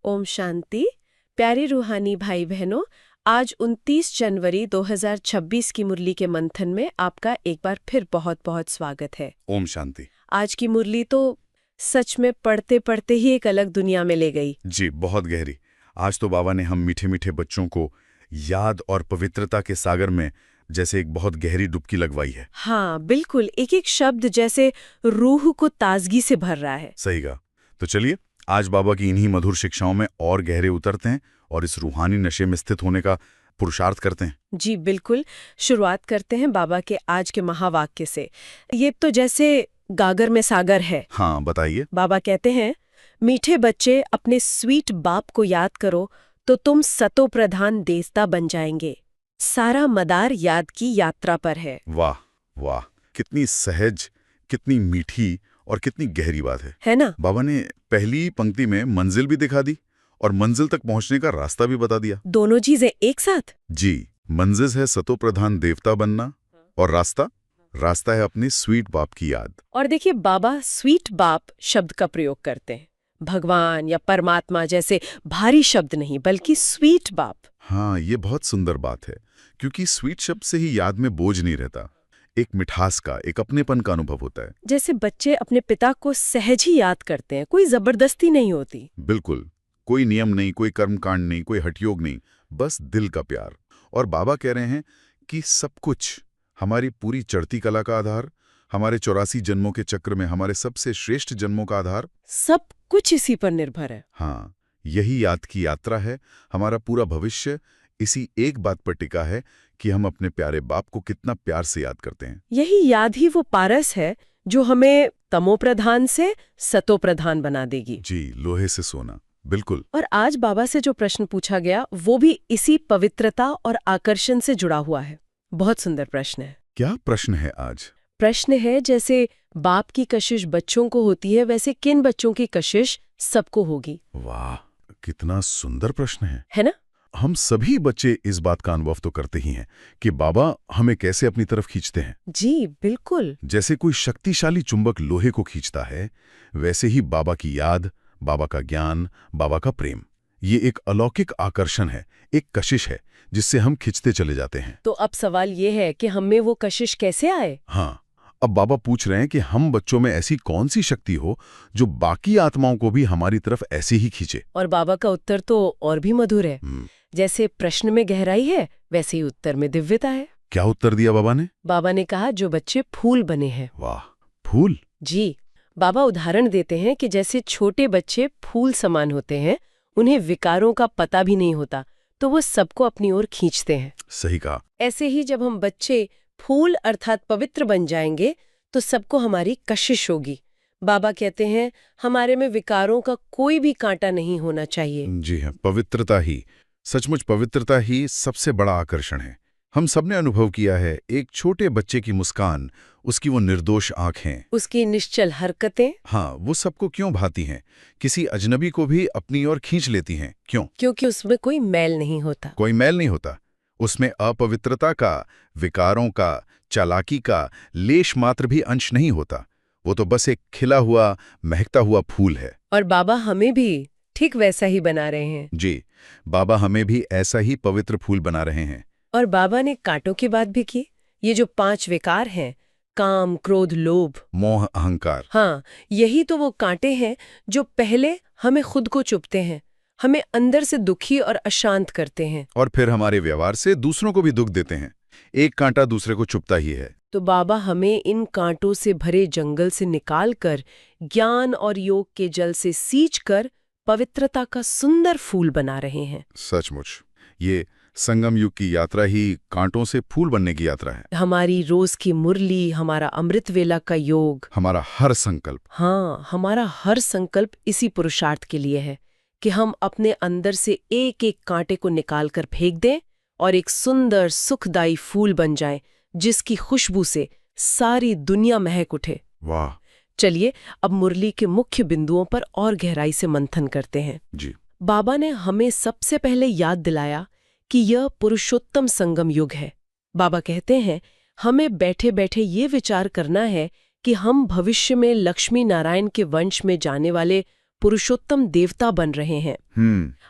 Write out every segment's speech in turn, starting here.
ओम शांति। प्यारे रूहानी भाई बहनों, आज 29 जनवरी 2026 की मुरली के मंथन में आपका एक बार फिर बहुत बहुत स्वागत है। ओम शांति। आज की मुरली तो सच में पढ़ते पढ़ते ही एक अलग दुनिया में ले गई। जी, बहुत गहरी। आज तो बाबा ने हम मीठे मीठे बच्चों को याद और पवित्रता के सागर में जैसे एक बहुत गहरी डुबकी लगवाई है। हाँ बिल्कुल, एक एक शब्द जैसे रूह को ताजगी से भर रहा है। सही कहा। तो चलिए आज बाबा की इन्हीं मधुर शिक्षाओं में और गहरे उतरते हैं और इस रूहानी नशे में स्थित होने का पुरुषार्थ करते हैं। जी बिल्कुल, शुरुआत करते हैं बाबा के आज के महावाक्य से। ये तो जैसे गागर में सागर है। हाँ, बताइए। बाबा कहते हैं, मीठे बच्चे अपने स्वीट बाप को याद करो तो तुम सतो प्रधान देवता बन जाएंगे। सारा मदार याद की यात्रा पर है। वाह वाह, कितनी सहज, कितनी मीठी और कितनी गहरी बात है ना? बाबा ने पहली पंक्ति में मंजिल भी दिखा दी और मंजिल तक पहुंचने का रास्ता भी बता दिया। दोनों चीजें एक साथ। जी, मंजिल है सतो प्रधान देवता बनना और रास्ता है अपने स्वीट बाप की याद। और देखिए, बाबा स्वीट बाप शब्द का प्रयोग करते हैं। भगवान या परमात्मा जैसे भारी शब्द नहीं, बल्कि स्वीट बाप। हाँ, ये बहुत सुंदर बात है, क्योंकि स्वीट शब्द से ही याद में बोझ नहीं रहता, एक मिठास का, एक अपनेपन का अनुभव होता है। जैसे बच्चे अपने पिता को सहज ही याद करते हैं, कोई जबरदस्ती नहीं होती। बिल्कुल, कोई नियम नहीं, कोई कर्मकांड नहीं, कोई हठयोग नहीं, बस दिल का प्यार। और बाबा कह रहे हैं कि सब कुछ, हमारी पूरी चढ़ती कला का आधार, हमारे 84 जन्मों के चक्र में हमारे सबसे श्रेष्ठ जन्मों का आधार, सब कुछ इसी पर निर्भर है। हाँ, यही याद की यात्रा है। हमारा पूरा भविष्य इसी एक बात पर टिका है कि हम अपने प्यारे बाप को कितना प्यार से याद करते हैं। यही याद ही वो पारस है जो हमें तमो प्रधान से सतो प्रधान बना देगी। जी, लोहे से सोना, बिल्कुल। और आज बाबा से जो प्रश्न पूछा गया वो भी इसी पवित्रता और आकर्षण से जुड़ा हुआ है। बहुत सुंदर प्रश्न है। क्या प्रश्न है आज? प्रश्न है, जैसे बाप की कशिश बच्चों को होती है, वैसे किन बच्चों की कशिश सबको होगी? वाह, कितना सुंदर प्रश्न है ना? हम सभी बच्चे इस बात का अनुभव तो करते ही हैं कि बाबा हमें कैसे अपनी तरफ खींचते हैं। जी बिल्कुल। जैसे कोई शक्तिशाली चुंबक लोहे को खींचता है, वैसे ही बाबा की याद, बाबा का ज्ञान, बाबा का प्रेम, ये एक अलौकिक आकर्षण है, एक कशिश है जिससे हम खिंचते चले जाते हैं। तो अब सवाल ये है कि हमें वो कशिश कैसे आए? हाँ, अब बाबा पूछ रहे हैं कि हम बच्चों में ऐसी कौन सी शक्ति हो जो बाकी आत्माओं को भी हमारी तरफ ऐसे ही खींचे। और बाबा का उत्तर तो और भी मधुर है। जैसे प्रश्न में गहराई है, वैसे ही उत्तर में दिव्यता है। क्या उत्तर दिया बाबा ने? बाबा ने कहा, जो बच्चे फूल बने हैं। वाह, फूल? जी, बाबा उदाहरण देते हैं कि जैसे छोटे बच्चे फूल समान होते हैं, उन्हें विकारों का पता भी नहीं होता, तो वो सबको अपनी ओर खींचते हैं। सही कहा। ऐसे ही जब हम बच्चे फूल अर्थात पवित्र बन जाएंगे तो सबको हमारी कशिश होगी। बाबा कहते हैं, हमारे में विकारों का कोई भी कांटा नहीं होना चाहिए। जी हाँ, पवित्रता ही, सचमुच पवित्रता ही सबसे बड़ा आकर्षण है। हम सबने अनुभव किया है, एक छोटे बच्चे की मुस्कान, उसकी वो निर्दोष आंखें, उसकी निश्चल हरकतें, हाँ, वो सबको क्यों भाती हैं, किसी अजनबी को भी अपनी ओर खींच लेती हैं। क्यों? क्योंकि उसमें कोई मैल नहीं होता। कोई मैल नहीं होता, उसमें अपवित्रता का, विकारों का, चालाकी का लेश मात्र भी अंश नहीं होता। वो तो बस एक खिला हुआ, महकता हुआ फूल है। और बाबा हमें भी ठीक वैसा ही बना रहे हैं। जी, बाबा हमें भी ऐसा ही पवित्र फूल बना रहे हैं। और बाबा ने कांटों की बात भी की। ये जो 5 विकार हैं, काम, क्रोध, लोभ, मोह, अहंकार, हाँ, यही तो वो कांटे हैं जो पहले हमें खुद को चुभते हैं, हमें अंदर से दुखी और अशांत करते हैं, और फिर हमारे व्यवहार से दूसरों को भी दुख देते हैं। एक कांटा दूसरे को चुभता ही है। तो बाबा हमें इन कांटों से भरे जंगल से निकालकर ज्ञान और योग के जल से सींचकर पवित्रता का सुंदर फूल बना रहे हैं। सचमुच ये संगम युग की यात्रा ही कांटों से फूल बनने की यात्रा है। हमारी रोज की मुरली, हमारा अमृत वेला का योग, हमारा हर संकल्प, हाँ, हमारा हर संकल्प इसी पुरुषार्थ के लिए है कि हम अपने अंदर से एक एक कांटे को निकालकर फेंक दें और एक सुंदर सुखदायी फूल बन जाए जिसकी खुशबू से सारी दुनिया महक उठे। वाह। चलिए अब मुरली के मुख्य बिंदुओं पर और गहराई से मंथन करते हैं। जी। बाबा ने हमें सबसे पहले याद दिलाया कि यह पुरुषोत्तम संगम युग है। बाबा कहते हैं, हमें बैठे बैठे ये विचार करना है कि हम भविष्य में लक्ष्मी नारायण के वंश में जाने वाले पुरुषोत्तम देवता बन रहे हैं।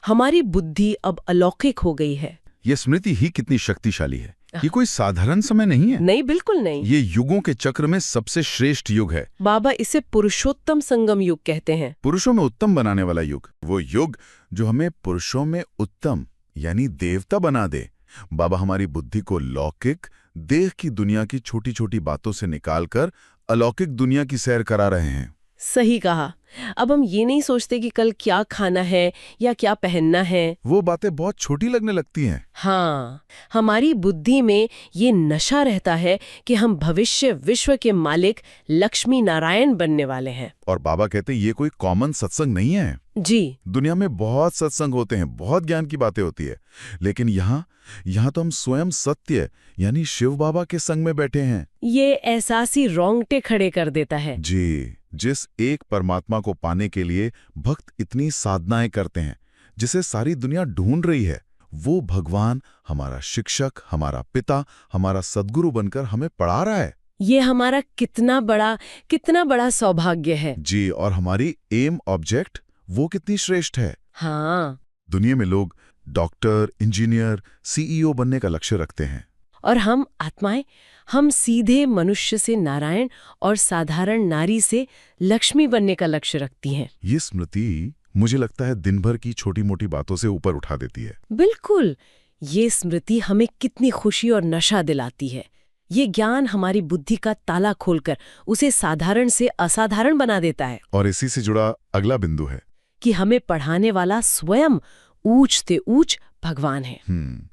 हमारी बुद्धि अब अलौकिक हो गई है। ये स्मृति ही कितनी शक्तिशाली है। ये कोई साधारण समय नहीं है। नहीं, बिल्कुल नहीं। ये युगों के चक्र में सबसे श्रेष्ठ युग है। बाबा इसे पुरुषोत्तम संगम युग कहते हैं। पुरुषों में उत्तम बनाने वाला युग, वो युग जो हमें पुरुषों में उत्तम यानी देवता बना दे। बाबा हमारी बुद्धि को लौकिक देह की दुनिया की छोटी छोटी बातों से निकालकर अलौकिक दुनिया की सैर करा रहे हैं। सही कहा। अब हम ये नहीं सोचते कि कल क्या खाना है या क्या पहनना है। वो बातें बहुत छोटी लगने लगती हैं। हाँ, हमारी बुद्धि में ये नशा रहता है कि हम भविष्य विश्व के मालिक लक्ष्मी नारायण बनने वाले हैं। और बाबा कहते हैं ये कोई कॉमन सत्संग नहीं है। जी, दुनिया में बहुत सत्संग होते हैं, बहुत ज्ञान की बातें होती है, लेकिन यहाँ तो हम स्वयं सत्य यानी शिव बाबा के संग में बैठे हैं। ये एहसासी रोंगटे खड़े कर देता है। जी, जिस एक परमात्मा को पाने के लिए भक्त इतनी साधनाएं करते हैं, जिसे सारी दुनिया ढूंढ रही है, वो भगवान हमारा शिक्षक, हमारा पिता, हमारा सद्गुरु बनकर हमें पढ़ा रहा है। ये हमारा कितना बड़ा सौभाग्य है। जी, और हमारी एम ऑब्जेक्ट वो कितनी श्रेष्ठ है। हाँ, दुनिया में लोग डॉक्टर, इंजीनियर, सीईओ बनने का लक्ष्य रखते हैं, और हम आत्माएं, हम सीधे मनुष्य से नारायण और साधारण नारी से लक्ष्मी बनने का लक्ष्य रखती हैं। ये स्मृति मुझे लगता है दिन भर की छोटी मोटी बातों से ऊपर उठा देती है। बिल्कुल, ये स्मृति हमें कितनी खुशी और नशा दिलाती है। ये ज्ञान हमारी बुद्धि का ताला खोलकर उसे साधारण से असाधारण बना देता है। और इसी से जुड़ा अगला बिंदु है कि हमें पढ़ाने वाला स्वयं ऊंच से ऊंच भगवान है।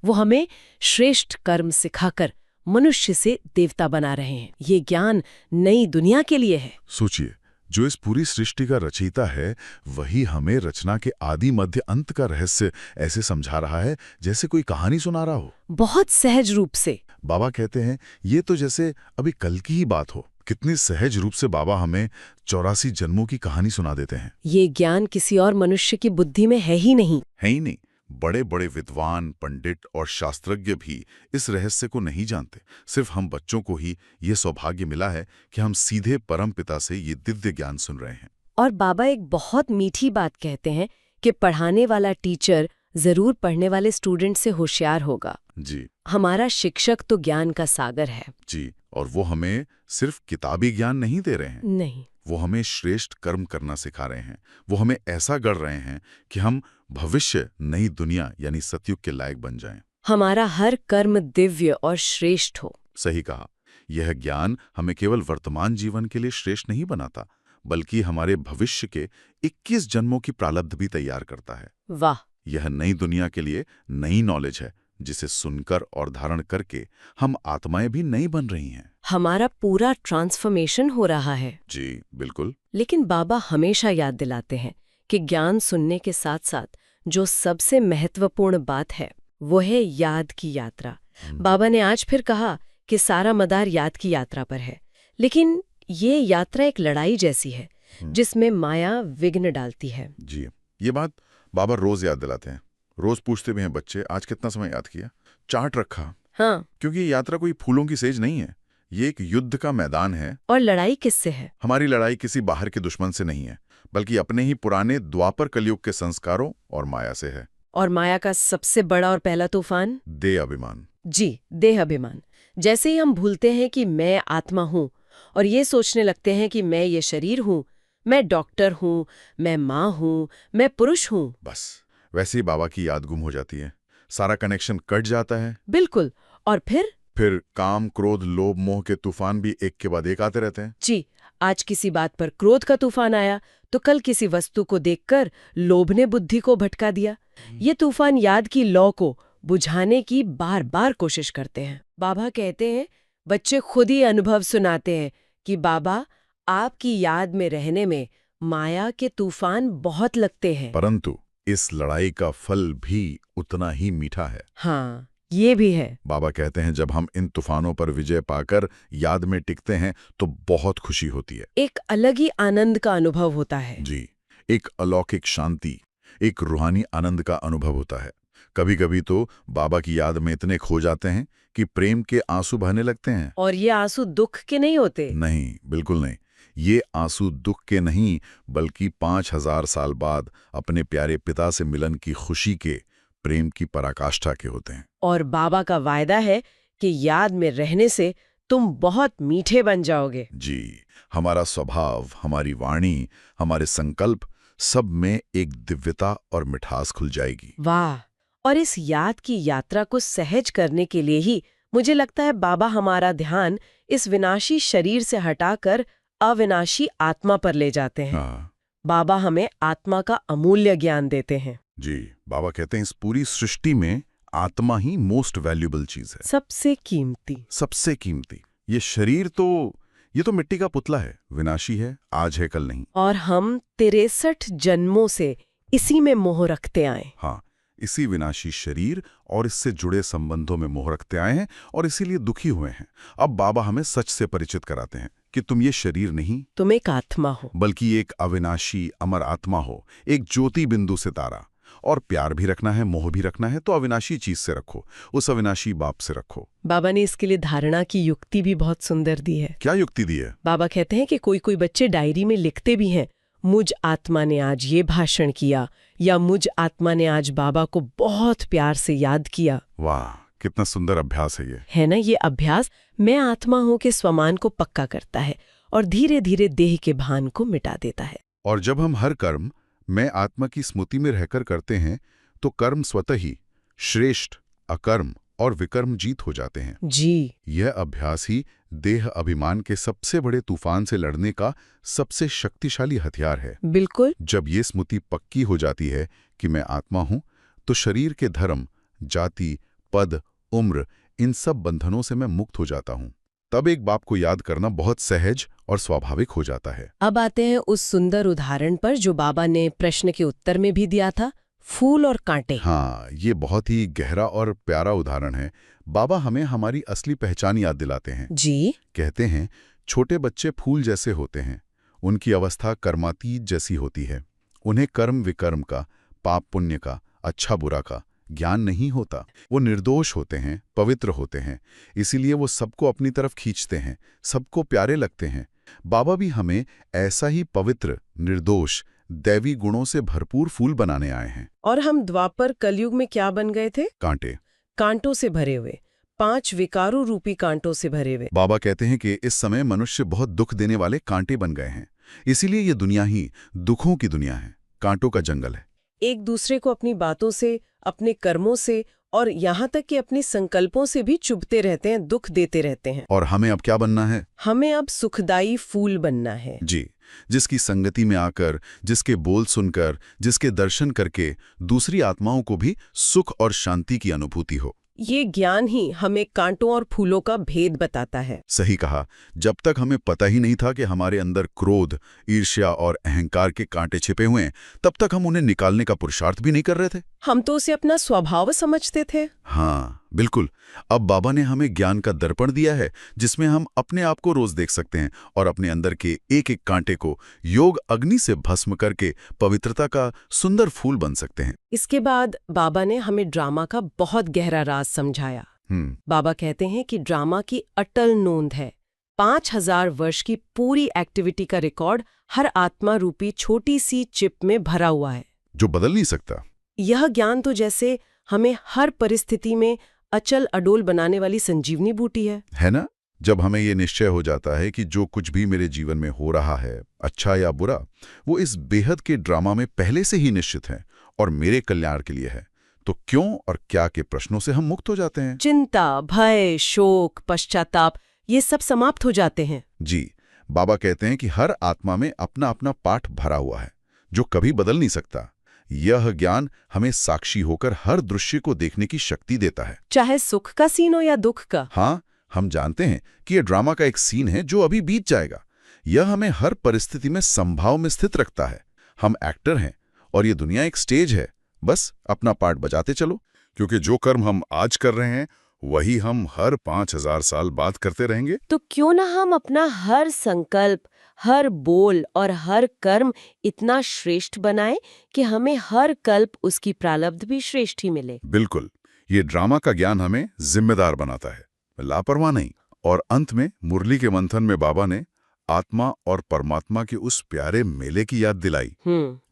वो हमें श्रेष्ठ कर्म सिखाकर मनुष्य से देवता बना रहे हैं। ये ज्ञान नई दुनिया के लिए है। सोचिए, जो इस पूरी सृष्टि का रचयिता है, वही हमें रचना के आदि मध्य अंत का रहस्य ऐसे समझा रहा है जैसे कोई कहानी सुना रहा हो, बहुत सहज रूप से। बाबा कहते हैं ये तो जैसे अभी कल की ही बात हो। कितनी सहज रूप से बाबा हमें 84 जन्मों की कहानी सुना देते हैं। ये ज्ञान किसी और मनुष्य की बुद्धि में है ही नहीं। बड़े बड़े विद्वान, पंडित और शास्त्रज्ञ भी इस रहस्य को नहीं जानते। सिर्फ हम बच्चों को ही ये सौभाग्य मिला है कि हम सीधे परम पिता से ये दिव्य ज्ञान सुन रहे हैं। और बाबा एक बहुत मीठी बात कहते हैं कि पढ़ाने वाला टीचर जरूर पढ़ने वाले स्टूडेंट से होशियार होगा। जी, हमारा शिक्षक तो ज्ञान का सागर है। जी, और वो हमें सिर्फ किताबी ज्ञान नहीं दे रहे हैं। नहीं, वो हमें श्रेष्ठ कर्म करना सिखा रहे हैं। वो हमें ऐसा गढ़ रहे हैं कि हम भविष्य नई दुनिया यानी सतयुग के लायक बन जाएं। हमारा हर कर्म दिव्य और श्रेष्ठ हो। सही कहा। यह ज्ञान हमें केवल वर्तमान जीवन के लिए श्रेष्ठ नहीं बनाता, बल्कि हमारे भविष्य के 21 जन्मों की प्रारब्ध भी तैयार करता है। वाह! यह नई दुनिया के लिए नई नॉलेज है, जिसे सुनकर और धारण करके हम आत्माएं भी नई बन रही हैं। हमारा पूरा ट्रांसफॉर्मेशन हो रहा है। जी, बिल्कुल। लेकिन बाबा हमेशा याद दिलाते हैं कि ज्ञान सुनने के साथ साथ जो सबसे महत्वपूर्ण बात है वो है याद की यात्रा। बाबा ने आज फिर कहा कि सारा मदार याद की यात्रा पर है, लेकिन ये यात्रा एक लड़ाई जैसी है जिसमें माया विघ्न डालती है। जी, ये बात बाबा रोज याद दिलाते हैं। रोज पूछते भी हैं बच्चे, आज कितना समय याद किया, चार्ट रखा। हाँ, क्योंकि ये यात्रा कोई फूलों की सेज नहीं है, ये एक युद्ध का मैदान है। और लड़ाई किससे है? हमारी लड़ाई किसी बाहर के दुश्मन से नहीं है, बल्कि अपने ही पुराने द्वापर कलयुग के संस्कारों और माया से है। और माया का सबसे बड़ा और पहला तूफान? देह अभिमान। जी, देह अभिमान। जैसे ही हम भूलते हैं कि मैं आत्मा हूँ और ये सोचने लगते हैं कि मैं ये शरीर हूँ, मैं डॉक्टर हूँ, मैं माँ हूँ, मैं पुरुष हूँ, बस वैसे ही बाबा की याद गुम हो जाती है। सारा कनेक्शन कट जाता है। बिल्कुल। और फिर काम, क्रोध, लोभ, मोह के तूफान भी एक के बाद एक आते रहते हैं। जी, आज किसी बात पर क्रोध का तूफान आया तो कल किसी वस्तु को देखकर लोभ ने बुद्धि को भटका दिया। ये तूफान याद की लौ को बुझाने की बार बार कोशिश करते हैं। बाबा कहते हैं, बच्चे खुद ही अनुभव सुनाते हैं कि बाबा, आपकी याद में रहने में माया के तूफान बहुत लगते हैं, परंतु इस लड़ाई का फल भी उतना ही मीठा है। हाँ, ये भी है। बाबा कहते हैं, जब हम इन तूफानों पर विजय पाकर याद में टिकते हैं तो बहुत खुशी होती है। एक अलग ही आनंद का अनुभव होता है। जी, एक अलौकिक शांति, एक रूहानी आनंद का अनुभव होता है। कभी कभी तो बाबा की याद में इतने खो जाते हैं कि प्रेम के आंसू बहने लगते हैं। और ये आंसू दुख के नहीं होते। नहीं, बिल्कुल नहीं। ये आंसू दुख के नहीं, बल्कि 5000 साल बाद अपने प्यारे पिता से मिलन की खुशी के, प्रेम की पराकाष्ठा के होते हैं। और बाबा का वायदा है कि याद में रहने से तुम बहुत मीठे बन जाओगे। जी, हमारा स्वभाव, हमारी वाणी, हमारे संकल्प, सब में एक दिव्यता और मिठास खुल जाएगी। वाह! और इस याद की यात्रा को सहज करने के लिए ही मुझे लगता है बाबा हमारा ध्यान इस विनाशी शरीर से हटाकर अविनाशी आत्मा पर ले जाते हैं। हाँ बाबा हमें आत्मा का अमूल्य ज्ञान देते हैं। जी, बाबा कहते हैं इस पूरी सृष्टि में आत्मा ही मोस्ट वैल्यूएबल चीज है, सबसे कीमती। सबसे कीमती। ये शरीर तो ये तो मिट्टी का पुतला है, विनाशी है, आज है कल नहीं। और हम 63 जन्मों से इसी में मोह रखते आए। हाँ, इसी विनाशी शरीर और इससे जुड़े संबंधों में मोह रखते आए हैं और इसीलिए दुखी हुए हैं। अब बाबा हमें सच से परिचित कराते हैं कि तुम ये शरीर नहीं, तुम एक आत्मा हो, बल्कि एक अविनाशी अमर आत्मा हो, एक ज्योति बिंदु सितारा। और प्यार भी रखना है, मोह भी रखना है, तो अविनाशी चीज से रखो, उस अविनाशी बाप से रखो। बाबा ने इसके लिए धारणा की युक्ति भी बहुत सुंदर दी है। क्या युक्ति दी है? बाबा कहते हैं कि कोई कोई बच्चे डायरी में लिखते भी हैं, मुझ आत्मा ने आज ये भाषण किया, या मुझ आत्मा ने आज बाबा को बहुत प्यार से याद किया। वाह, कितना सुंदर अभ्यास है ये। है ना? ये अभ्यास मैं आत्मा हूं के स्वमान को पक्का करता है और धीरे धीरे देह के भान को मिटा देता है। और जब हम हर कर्म मैं आत्मा की स्मृति में रहकर करते हैं, तो कर्म स्वतः ही श्रेष्ठ, अकर्म और विकर्म जीत हो जाते हैं। जी, यह अभ्यास ही देह अभिमान के सबसे बड़े तूफान से लड़ने का सबसे शक्तिशाली हथियार है। बिल्कुल। जब ये स्मृति पक्की हो जाती है कि मैं आत्मा हूं, तो शरीर के धर्म, जाति, पद, उम्र, इन सब बंधनों से मैं मुक्त हो जाता हूं। तब एक बाप को याद करना बहुत सहज और स्वाभाविक हो जाता है। अब आते हैं उस सुंदर उदाहरण पर जो बाबा ने प्रश्न के उत्तर में भी दिया था, फूल और कांटे। हाँ, ये बहुत ही गहरा और प्यारा उदाहरण है। बाबा हमें हमारी असली पहचान याद दिलाते हैं। जी। कहते हैं, छोटे बच्चे फूल जैसे होते हैं, उनकी अवस्था कर्मातीत जैसी होती है। उन्हें कर्म विकर्म का, पाप पुण्य का, अच्छा बुरा का ज्ञान नहीं होता। वो निर्दोष होते हैं, पवित्र होते हैं, इसीलिए वो सबको अपनी तरफ खींचते हैं, सबको प्यारे लगते हैं। बाबा भी हमें ऐसा ही पवित्र, निर्दोष, दैवी गुणों से भरपूर फूल बनाने आए हैं। और हम द्वापर कलयुग में क्या बन गए थे? कांटे, कांटों से भरे हुए, 5 विकारों रूपी कांटों से भरे हुए। बाबा कहते हैं कि इस समय मनुष्य बहुत दुख देने वाले कांटे बन गए हैं। इसीलिए ये दुनिया ही दुखों की दुनिया है, कांटों का जंगल है। एक दूसरे को अपनी बातों से, अपने कर्मों से और यहाँ तक कि अपने संकल्पों से भी चुभते रहते हैं, दुख देते रहते हैं। और हमें अब क्या बनना है? हमें अब सुखदायी फूल बनना है। जी, जिसकी संगति में आकर, जिसके बोल सुनकर, जिसके दर्शन करके दूसरी आत्माओं को भी सुख और शांति की अनुभूति हो। ये ज्ञान ही हमें कांटों और फूलों का भेद बताता है। सही कहा। जब तक हमें पता ही नहीं था कि हमारे अंदर क्रोध, ईर्ष्या और अहंकार के कांटे छिपे हुए हैं, तब तक हम उन्हें निकालने का पुरुषार्थ भी नहीं कर रहे थे। हम तो उसे अपना स्वभाव समझते थे। हाँ, बिल्कुल। अब बाबा ने हमें ज्ञान का दर्पण दिया है, जिसमें हम अपने आप को रोज देख सकते हैं और अपने अंदर के एक एक कांटे को योग अग्नि से भस्म करके पवित्रता का सुंदर फूल बन सकते हैं। इसके बाद बाबा ने हमें ड्रामा का बहुत गहरा राज समझाया। बाबा कहते हैं कि ड्रामा की अटल नोंद है। 5000 वर्ष की पूरी एक्टिविटी का रिकॉर्ड हर आत्मा रूपी छोटी सी चिप में भरा हुआ है, जो बदल नहीं सकता। यह ज्ञान तो जैसे हमें हर परिस्थिति में अचल अडोल बनाने वाली संजीवनी बूटी है ना? जब हमें ये निश्चय हो जाता है कि जो कुछ भी मेरे जीवन में हो रहा है, अच्छा या बुरा, वो इस बेहद के ड्रामा में पहले से ही निश्चित है और मेरे कल्याण के लिए है, तो क्यों और क्या के प्रश्नों से हम मुक्त हो जाते हैं। चिंता, भय, शोक, पश्चाताप, ये सब समाप्त हो जाते हैं। जी, बाबा कहते हैं कि हर आत्मा में अपना अपना पाठ भरा हुआ है, जो कभी बदल नहीं सकता। यह ज्ञान हमें साक्षी होकर हर दृश्य को देखने की शक्ति देता है, चाहे सुख का सीन हो या दुख का। हाँ, हम जानते हैं कि यह ड्रामा का एक सीन है जो अभी बीत जाएगा। यह हमें हर परिस्थिति में संभाव में स्थित रखता है। हम एक्टर हैं और ये दुनिया एक स्टेज है, बस अपना पार्ट बजाते चलो, क्योंकि जो कर्म हम आज कर रहे हैं वही हम हर 5000 साल बाद करते रहेंगे। तो क्यों ना हम अपना हर संकल्प, हर बोल और हर कर्म इतना श्रेष्ठ बनाएं कि हमें हर कल्प उसकी प्रारब्ध भी श्रेष्ठ ही मिले। बिल्कुल, ये ड्रामा का ज्ञान हमें जिम्मेदार बनाता है, लापरवाह नहीं। और अंत में मुरली के मंथन में बाबा ने आत्मा और परमात्मा के उस प्यारे मेले की याद दिलाई।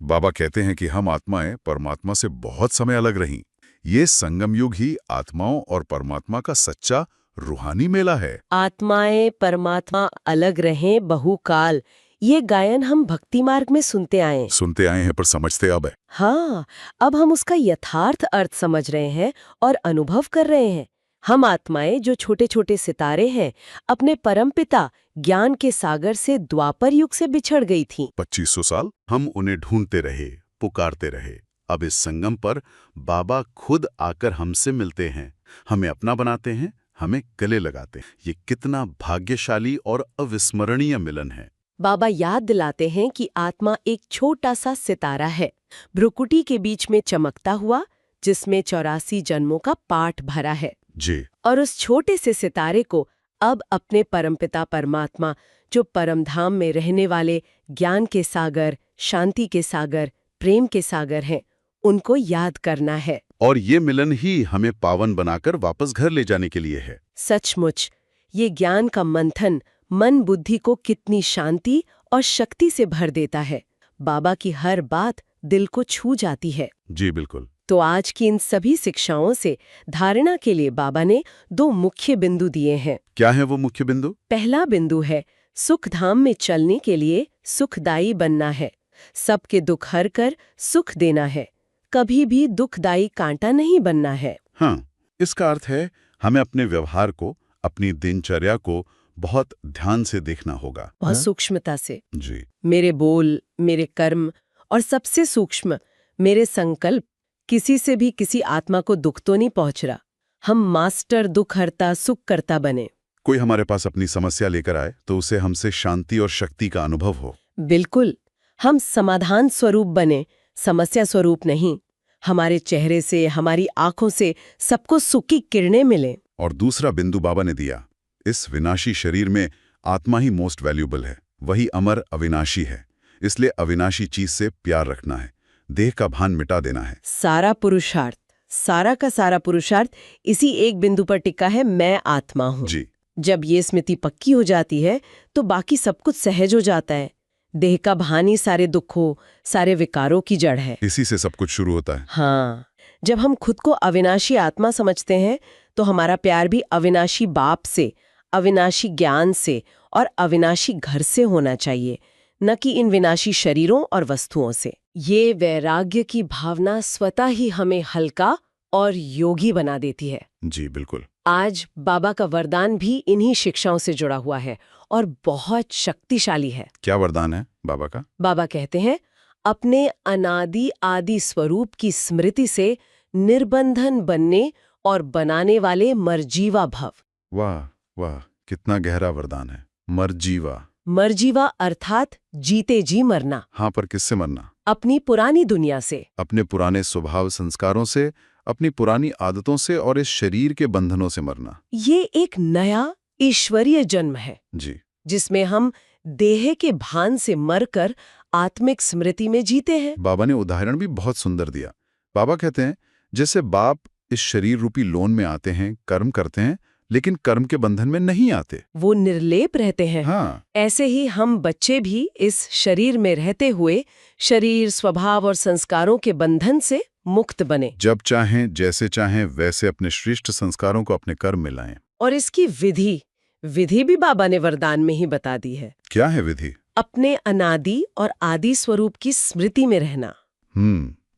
बाबा कहते हैं कि हम आत्माएं परमात्मा से बहुत समय अलग रहीं। ये संगम युग ही आत्माओं और परमात्मा का सच्चा रूहानी मेला है। आत्माएं परमात्मा अलग रहें बहुकाल, ये गायन हम भक्ति मार्ग में सुनते आए हैं पर समझते अब है। हाँ, अब हम उसका यथार्थ अर्थ समझ रहे हैं और अनुभव कर रहे हैं। हम आत्माएं जो छोटे छोटे सितारे हैं, अपने परमपिता ज्ञान के सागर से द्वापर युग से बिछड़ गई थीं। 2500 साल हम उन्हें ढूंढते रहे, पुकारते रहे। अब इस संगम पर बाबा खुद आकर हमसे मिलते हैं, हमें अपना बनाते हैं, हमें गले लगाते हैं। ये कितना भाग्यशाली और अविस्मरणीय मिलन है। बाबा याद दिलाते हैं कि आत्मा एक छोटा सा सितारा है, भ्रुकुटी के बीच में चमकता हुआ, जिसमें 84 जन्मों का पाठ भरा है जी। और उस छोटे से सितारे को अब अपने परमपिता परमात्मा, जो परमधाम में रहने वाले ज्ञान के सागर, शांति के सागर, प्रेम के सागर हैं, उनको याद करना है। और ये मिलन ही हमें पावन बनाकर वापस घर ले जाने के लिए है। सचमुच ये ज्ञान का मंथन मन बुद्धि को कितनी शांति और शक्ति से भर देता है। बाबा की हर बात दिल को छू जाती है। जी बिल्कुल। तो आज की इन सभी शिक्षाओं से धारणा के लिए बाबा ने 2 मुख्य बिंदु दिए हैं। क्या है वो मुख्य बिंदु? पहला बिंदु है सुख धाम में चलने के लिए सुखदायी बनना है, सबके दुख हर कर सुख देना है, कभी भी दुखदायी कांटा नहीं बनना है। हाँ, इसका अर्थ है हमें अपने व्यवहार को, अपनी दिनचर्या को बहुत ध्यान से देखना होगा, बहुत सूक्ष्मता से। जी। मेरे बोल, मेरे कर्म और सबसे सूक्ष्म मेरे संकल्प किसी से भी किसी आत्मा को दुख तो नहीं पहुंच रहा। हम मास्टर दुख हरता सुख करता बने। कोई हमारे पास अपनी समस्या लेकर आए तो उसे हमसे शांति और शक्ति का अनुभव हो। बिल्कुल, हम समाधान स्वरूप बने, समस्या स्वरूप नहीं। हमारे चेहरे से, हमारी आंखों से सबको सुख की किरणें मिले। और दूसरा बिंदु बाबा ने दिया, इस विनाशी शरीर में आत्मा ही मोस्ट वैल्यूबल है, वही अमर अविनाशी है। इसलिए अविनाशी चीज से प्यार रखना है, देह का भान मिटा देना है। सारा पुरुषार्थ, सारा का सारा पुरुषार्थ इसी एक बिंदु पर टिका है, मैं आत्मा हूँ। जी। जब ये स्मृति पक्की हो जाती है तो बाकी सब कुछ सहज हो जाता है। देह का भान ही सारे दुखों, सारे विकारों की जड़ है। इसी से सब कुछ शुरू होता है। हाँ, जब हम खुद को अविनाशी आत्मा समझते हैं तो हमारा प्यार भी अविनाशी बाप से, अविनाशी ज्ञान से और अविनाशी घर से होना चाहिए, न कि इन विनाशी शरीरों और वस्तुओं से। ये वैराग्य की भावना स्वतः ही हमें हल्का और योगी बना देती है। जी बिल्कुल। आज बाबा का वरदान भी इन्हीं शिक्षाओं से जुड़ा हुआ है और बहुत शक्तिशाली है। क्या वरदान है बाबा का? बाबा कहते हैं, अपने अनादि आदि स्वरूप की स्मृति से निर्बंधन बनने और बनाने वाले मरजीवा भव। वाह वाह, कितना गहरा वरदान है। मरजीवा। मरजीवा अर्थात जीते जी मरना। हाँ, पर किससे मरना? अपनी पुरानी दुनिया से, अपने पुराने स्वभाव संस्कारों से, अपनी पुरानी आदतों से और इस शरीर के बंधनों से मरना। ये एक नया ईश्वरीय जन्म है जी। जिसमें हम देह के भान से मरकर आत्मिक स्मृति में जीते हैं। बाबा ने उदाहरण भी बहुत सुंदर दिया। बाबा कहते हैं, जैसे बाप इस शरीर रूपी लोन में आते हैं, कर्म करते हैं, लेकिन कर्म के बंधन में नहीं आते, वो निर्लेप रहते हैं। हाँ। ऐसे ही हम बच्चे भी इस शरीर में रहते हुए शरीर, स्वभाव और संस्कारों के बंधन से मुक्त बने। जब चाहें, जैसे चाहें वैसे अपने श्रेष्ठ संस्कारों को अपने कर्म में लाएं। और इसकी विधि भी बाबा ने वरदान में ही बता दी है। क्या है विधि? अपने अनादि और आदि स्वरूप की स्मृति में रहना।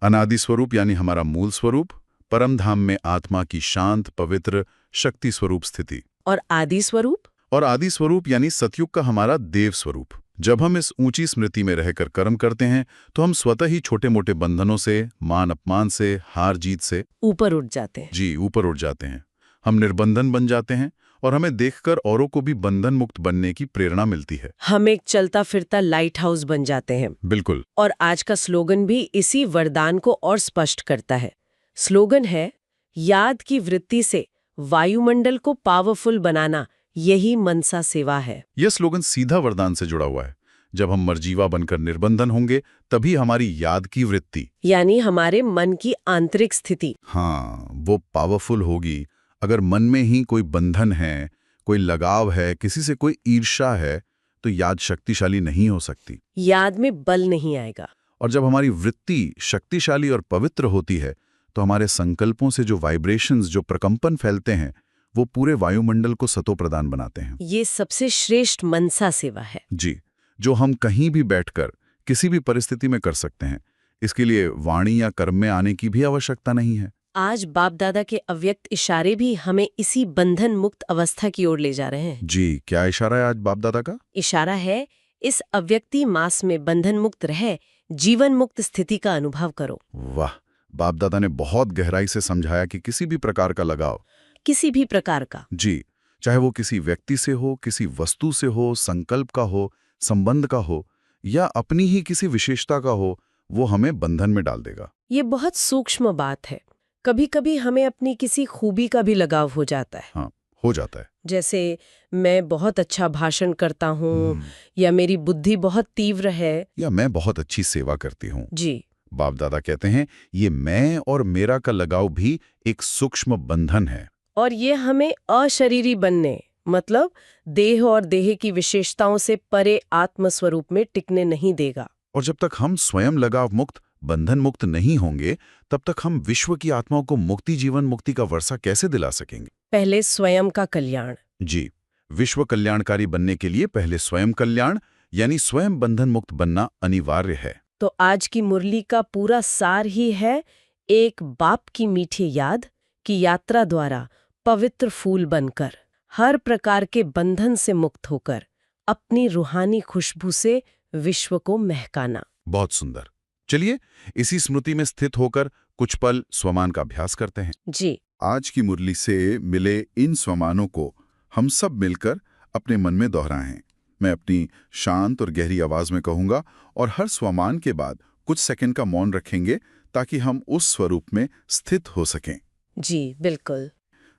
अनादि स्वरूप यानी हमारा मूल स्वरूप, परम धाम में आत्मा की शांत, पवित्र, शक्ति स्वरूप स्थिति। और आदि स्वरूप? और आदि स्वरूप यानी सतयुग का हमारा देव स्वरूप। जब हम इस ऊंची स्मृति में रहकर कर्म करते हैं तो हम स्वतः ही छोटे मोटे बंधनों से, मान अपमान से, हार जीत से ऊपर उठ जाते हैं। जी, ऊपर उठ जाते हैं। हम निर्बंधन बन जाते हैं और हमें देखकर औरों को भी बंधन मुक्त बनने की प्रेरणा मिलती है। हम एक चलता फिरता लाइट हाउस बन जाते हैं। बिल्कुल। और आज का स्लोगन भी इसी वरदान को और स्पष्ट करता है। स्लोगन है, याद की वृत्ति से वायुमंडल को पावरफुल बनाना, यही मनसा सेवा है। यह स्लोगन सीधा वरदान से जुड़ा हुआ है। जब हम मरजीवा बनकर निर्बंधन होंगे तभी हमारी याद की वृत्ति यानी हमारे मन की आंतरिक स्थिति, हाँ, वो पावरफुल होगी। अगर मन में ही कोई बंधन है, कोई लगाव है, किसी से कोई ईर्ष्या है, तो याद शक्तिशाली नहीं हो सकती। याद में बल नहीं आएगा। और जब हमारी वृत्ति शक्तिशाली और पवित्र होती है तो हमारे संकल्पों से जो वाइब्रेशंस, जो प्रकंपन फैलते हैं, वो पूरे वायुमंडल को सतो प्रदान बनाते हैं। ये सबसे श्रेष्ठ मनसा सेवा है। जी, जो हम कहीं भी बैठकर किसी भी परिस्थिति में कर सकते हैं। इसके लिए वाणी या कर्म में आने की भी आवश्यकता नहीं है। आज बाप दादा के अव्यक्त इशारे भी हमें इसी बंधन मुक्त अवस्था की ओर ले जा रहे हैं। जी, क्या इशारा है आज बाप दादा का? इशारा है, इस अव्यक्ति मास में बंधन मुक्त रह जीवन मुक्त स्थिति का अनुभव करो। वाह, बाप दादा ने बहुत गहराई से समझाया कि किसी भी प्रकार का लगाव, किसी भी प्रकार का, जी, चाहे वो किसी व्यक्ति से हो, किसी वस्तु से हो, संकल्प का हो, संबंध का हो या अपनी ही किसी विशेषता का हो, वो हमें बंधन में डाल देगा। ये बहुत सूक्ष्म बात है। कभी कभी हमें अपनी किसी खूबी का भी लगाव हो जाता है। हाँ, हो जाता है। जैसे मैं बहुत अच्छा भाषण करता हूँ, या मेरी बुद्धि बहुत तीव्र है, या मैं बहुत अच्छी सेवा करती हूँ। जी। बाप दादा कहते हैं ये मैं और मेरा का लगाव भी एक सूक्ष्म बंधन है। और ये हमें अशरीरी बनने, मतलब देह और देह की विशेषताओं से परे आत्म स्वरूप में टिकने नहीं देगा। और जब तक हम स्वयं लगाव मुक्त, बंधन मुक्त नहीं होंगे, तब तक हम विश्व की आत्माओं को मुक्ति, जीवन मुक्ति का वर्षा कैसे दिला सकेंगे? पहले स्वयं का कल्याण। जी, विश्व कल्याणकारी बनने के लिए पहले स्वयं कल्याण यानी स्वयं बंधन मुक्त बनना अनिवार्य है। तो आज की मुरली का पूरा सार ही है, एक बाप की मीठी याद की यात्रा द्वारा पवित्र फूल बनकर, हर प्रकार के बंधन से मुक्त होकर, अपनी रूहानी खुशबू से विश्व को महकाना। बहुत सुंदर। चलिए इसी स्मृति में स्थित होकर कुछ पल स्वमान का अभ्यास करते हैं। जी। आज की मुरली से मिले इन स्वमानों को हम सब मिलकर अपने मन में दोहराएं। मैं अपनी शांत और गहरी आवाज में कहूंगा और हर स्वमान के बाद कुछ सेकंड का मौन रखेंगे ताकि हम उस स्वरूप में स्थित हो सकें। जी बिल्कुल।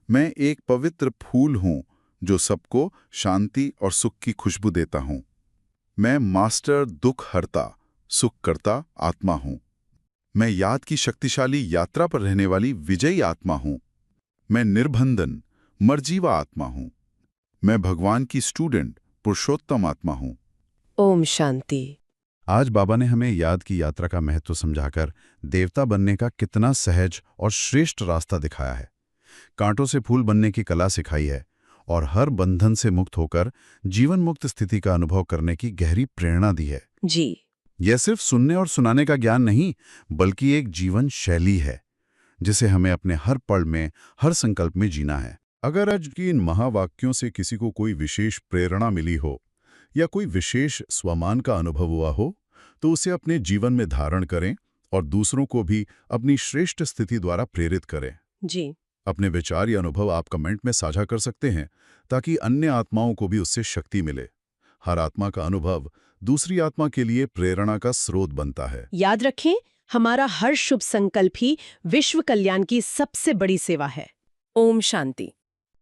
मैं एक पवित्र फूल हूं जो सबको शांति और सुख की खुशबू देता हूं। मैं मास्टर दुख हरता, सुख करता आत्मा हूं। मैं याद की शक्तिशाली यात्रा पर रहने वाली विजयी आत्मा हूं। मैं निर्बंधन मर्जीवा आत्मा हूं। मैं भगवान की स्टूडेंट पुरुषोत्तम आत्मा हूं। ओम शांति। आज बाबा ने हमें याद की यात्रा का महत्व समझाकर देवता बनने का कितना सहज और श्रेष्ठ रास्ता दिखाया है। कांटों से फूल बनने की कला सिखाई है और हर बंधन से मुक्त होकर जीवन मुक्त स्थिति का अनुभव करने की गहरी प्रेरणा दी है। जी। यह सिर्फ सुनने और सुनाने का ज्ञान नहीं, बल्कि एक जीवन शैली है जिसे हमें अपने हर पल में, हर संकल्प में जीना है। अगर आज की इन महावाक्यों से किसी को कोई विशेष प्रेरणा मिली हो या कोई विशेष स्वमान का अनुभव हुआ हो, तो उसे अपने जीवन में धारण करें और दूसरों को भी अपनी श्रेष्ठ स्थिति द्वारा प्रेरित करें। जी। अपने विचार या अनुभव आप कमेंट में साझा कर सकते हैं ताकि अन्य आत्माओं को भी उससे शक्ति मिले। हर आत्मा का अनुभव दूसरी आत्मा के लिए प्रेरणा का स्रोत बनता है। याद रखें, हमारा हर शुभ संकल्प ही विश्व कल्याण की सबसे बड़ी सेवा है। ओम शांति।